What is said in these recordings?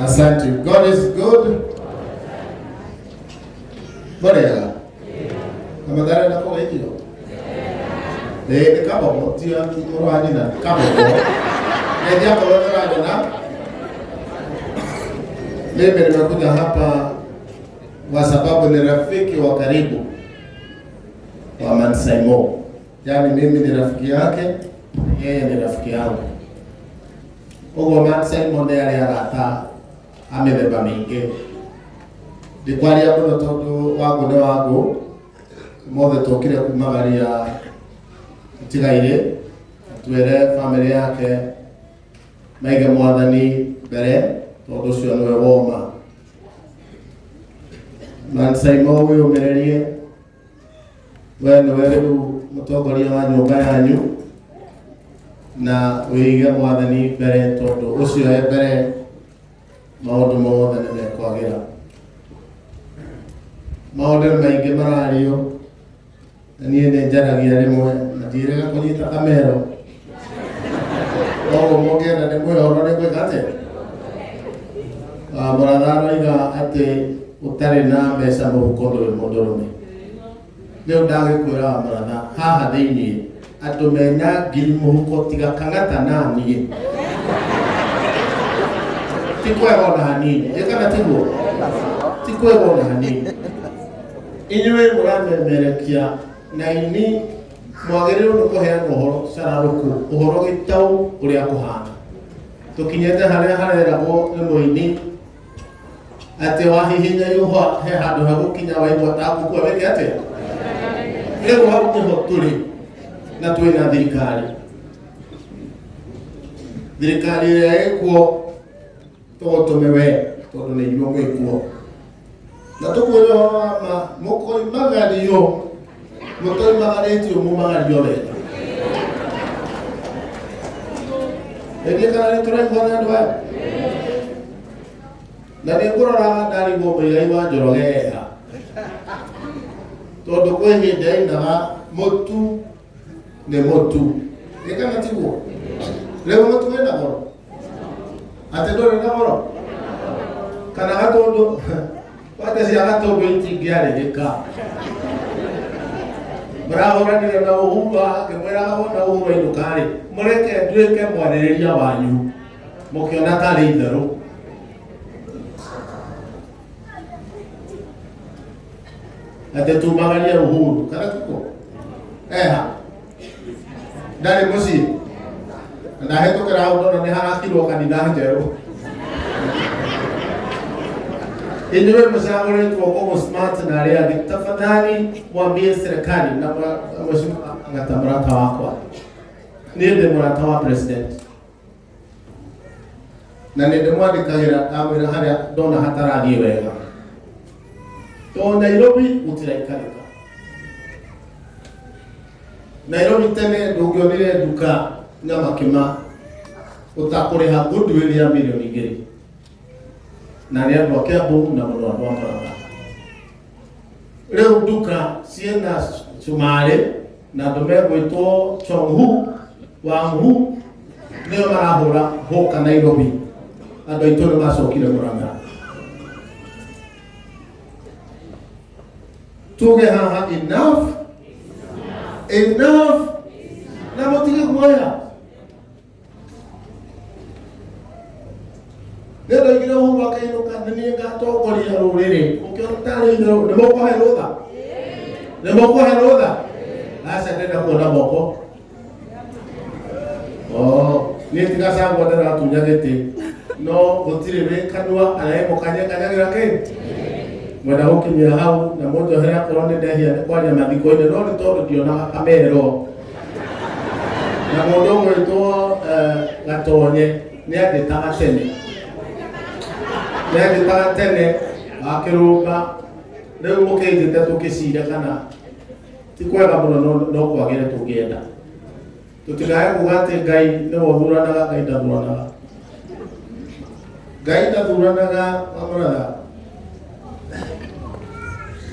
Asante. God is good. Bora. Kama dara na kwa hiyo. Ni kama mtu ya kimoro hadi na kama. Ndio hapo ndio na. Mimi nimekuja hapa kwa sababu ni rafiki wa karibu wa Mansaimo. Yaani mimi ni rafiki yake, yeye ni rafiki yangu. Ogo Mansaimo ndiye aliyarata amebeba mingi. Ndikwari hapo tondu wangu ni wangu. Mothe tokire kumagaria tigaire twere family yake maige mwathani mbere tondu cio niwe woma. Mansaimo uyu mererie we niwe riu mutongoria wa nyumba yanyu na wige mwathani mbere tondu ucio mbere maundu mothe ni mekwagira. Maundu maingi marario niĩ nĩ njaragia rĩmwe na ndirega kũnyita kamero. Koguo mũngĩenda ndĩmwĩhoro nĩ gwĩka atĩa? Mũratha aroiga atĩ ũtarĩ na mbeca mũhuko ndũrĩ mũndũrũme. Rĩu ndagĩkwĩra mũratha haha thĩinĩ andũ mena ngiri mũhuko tiga Kang'ata na niĩ. Ti kwega ona hanini. Ĩ kana tiguo? Ti kwega ona hanini. Inyuĩ mũramemerekia na ini mwagĩrĩirwo nĩ kũheana ũhoro cararũku, ũhoro gĩtaũ ũrĩa kũhana. Tũkinyĩte harĩa hareragwo nĩ mũini atĩ wahihinya ihũa he handũ ha gũkinya waigua ta ngũkua wĩke atĩa? Rĩu hau nĩho tũrĩ na twĩna thirikari. Thirikari ĩrĩa ĩkuo tũgũtũme we tondũ nĩ inyuĩ mwĩkuo. Na tũkwĩra ũhoro wa ma mũkoimagario mũtoimagarĩtio mũmagario wega. Ĩndĩ kana nĩ tũraiguana andũ aya? Na nĩ ngũroraga ndarigwo mũigai wa Njoroge eha. Tondũ kwĩ hĩndĩ ainaga mũtu nĩ mũtu. Ĩ kana tiguo? Rĩu mũtu wĩna goro? Atĩ ndũrĩ na goro? Kana gatũndũ wate cia gatũndũ itingĩarĩrĩka. Mũrahũranire na Uhuru akĩmwĩraga wona Uhuru ainũka-rĩ, mũreke nduĩke mwarĩrĩria wanyu mũkĩona tarĩ itherũ. Atĩ tumagarie Uhuru kana tiguo? Eha ndarĩ mũciĩ ndahĩtũkĩra hau ndona nĩ harakirwo kanitha njerũ. Inyuĩ mũcagũrĩtwo kũmũ smart na arĩa angĩ, tafadhali mwambie serikali na mheshimiwa Ng'ata mũrata wakwa, niĩ ndĩ mũrata wa president na nĩ ndĩmwandĩkagĩra ndamwĩra harĩa ndona hatarathiĩ wega. Tondũ Nairobi gũtiraikarĩka. Nairobi tene ndũngĩonire nduka nyama kĩma ũtakũrĩha goodwill ya milioni 2 na nĩ andũ a Kiambu na mũno andũ a Mũrang'a. Rĩu nduka ciĩna cumarĩ na andũ megwĩtwo Chonghu Wanghu nĩo marahũra hoka Nairobi. Andũ aitũ nĩ macokire Mũrang'a. Tuge haha enough na mũtige guoya. Ndio ingine Uhuru akainuka nĩ ngatongoria rũrĩrĩ ũkĩona tarĩ itherũ nĩ mũkũhe rũtha? Nĩ mũkũhe rũtha? Aca ndenda kuona moko. Niĩ tigacagwo ndaratunya gĩtĩ no gũtirĩ wĩkanua aremũkanyakanyagĩra kĩ? Mwenda gũkinyĩra hau na mũnjohera korwo nĩ ndehia nĩ kwaria mathiko-inĩ no nĩ tondũ ndionaga kamero. Na mũndũ ũgwĩtwo Gatonye nĩ andĩtaga tene. Nĩandĩtaga tene akĩrũnga rĩu mũkĩnjĩte tũkĩcira kana ti kwega mũno no kwagĩre tũngĩenda. Tũtikae kuga atĩ Ngai nĩwe ũthuranaga, Ngai ndathuranaga. Ngai ndathuranaga Mũratha.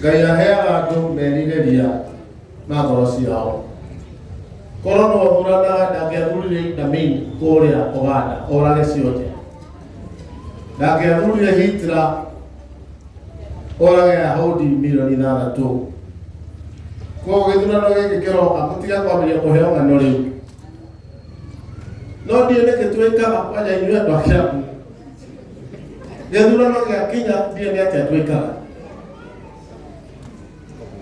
Ngai aheaga andũ merirĩria na ngoro ciao. Korwo no ũthuranaga ndangĩathurire Idamini kũrĩa Uganda orage ciothe. Nake athurire Hitler orage ahudi milioni 6. Kwa githurano giki kiroka mutiga kwambiria kuheo ng'ano riu. No ndiye neke twikaga kwanja inyuĩ andũ a Kiambu. Githurano gĩa Kinya ndiye nĩ atĩa twikaga.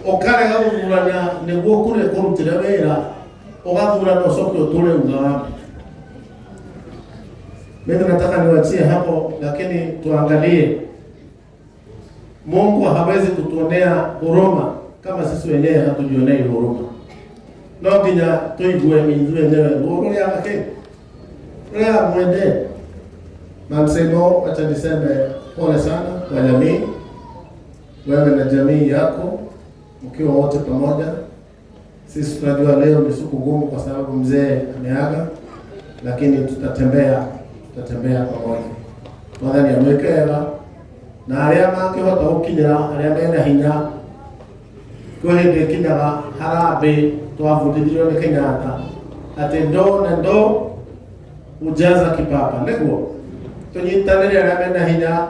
Ũkarega gũthurania nĩguo kũrĩa kũrutĩre wĩra, ũgathurana ũcoke ũtũre uga. Mimi nataka niwachie hapo, lakini tuangalie Mungu hawezi kutuonea huruma kama sisi wenyewe hatujionei huruma. No nginya tuigue ithuĩ wenyewe huruma yake. Rea mwende. Mansemo, acha niseme pole sana kwa jamii. Wewe na jamii yako mkiwa wote pamoja. Sisi tunajua leo ni siku ngumu kwa sababu mzee ameaga, lakini tutatembea pamoja. Mwathani amwekera na arĩa mangĩhota gũkinyĩra arĩa mena hinya kwĩ hĩndĩ kinyaga harambĩ twabundithirio nĩ Kenyatta atĩ ndoo na ndoo hujaza kipapa. Nĩguo tũnyitanĩre arĩa mena hinya,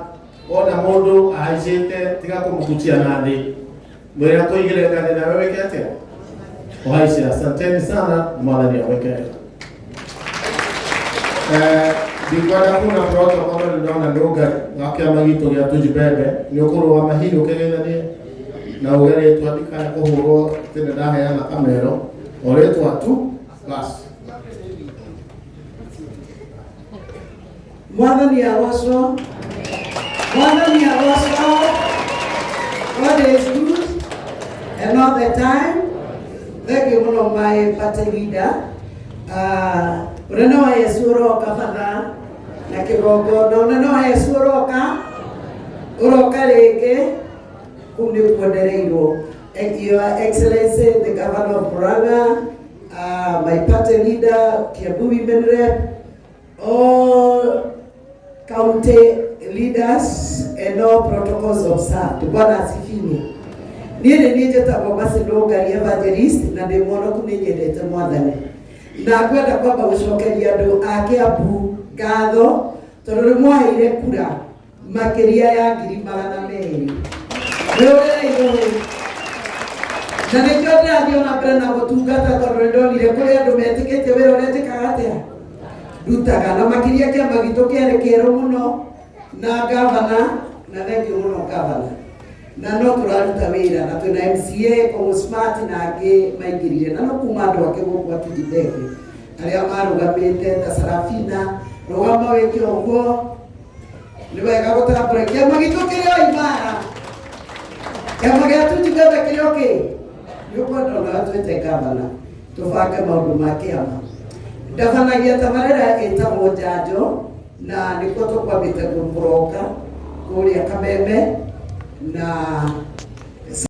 ona mũndũ ahaicĩte tiga kũmũhutia na thĩ, mwĩra kũigĩre ngathĩ nawe wĩke atĩa ũhaice. Asanteni sana, Mwathani amwekera. Ndikwenda kuna protocol ndona ndoga ngakiama gitu gya tujibebe ni ukuru wa mahiyo kegethanie na ugere twandika kuhurwo tene ndaheana kamero oretwa tu bas. Mwathani aroswo. God is good and all the time. Thank you, one of my party leader. Uneno Yesu roka fadha na kigongo na uneno Yesu uroka rege kumni kuendereirwo. Your Excellency the Governor of Murang'a, my party leader Kiambu Women Rep, all county leaders and all protocols observed. Bwana asifiwe. Niĩ njĩtagwo Marcelo Ngari Evangelist na ndĩ mwonoku nĩ nyendete Mwathani. Na kwenda kwamba gũcokeria andũ a Kiambu ngatho tondũ nĩ mwaheire kura makĩria ya 200,000. Na nĩkĩo ndĩrathiĩ ona mbere na gũtungata tondũ nĩndonire kũrĩ andũ metĩkĩtie wĩra ũrĩa njĩkaga atĩa ndutaga, na makĩria kĩama gitũ kĩarĩ kĩerũ mũno na gavana, na thengio mũno gavana, na no tũraruta wĩra na twĩna MCA Kong'o Smart na angĩ maingĩrire, na no kuma andũ angĩ gũkũ atujithenge arĩa marũgamĩte ta Sarafina rũgama wĩke ũguo. Nĩ wega gũtambũra kĩama gitũ kĩrĩ o imara, kĩama gĩa tujithenge kĩrĩ o kĩ nĩ ũkwenda ona twĩte gavana tũbange maũndũ ma kĩama. Ndabanagia tabarĩra ĩtagwo njanjo na nĩkuo tũkwambĩte kũroka kũrĩa Kameme na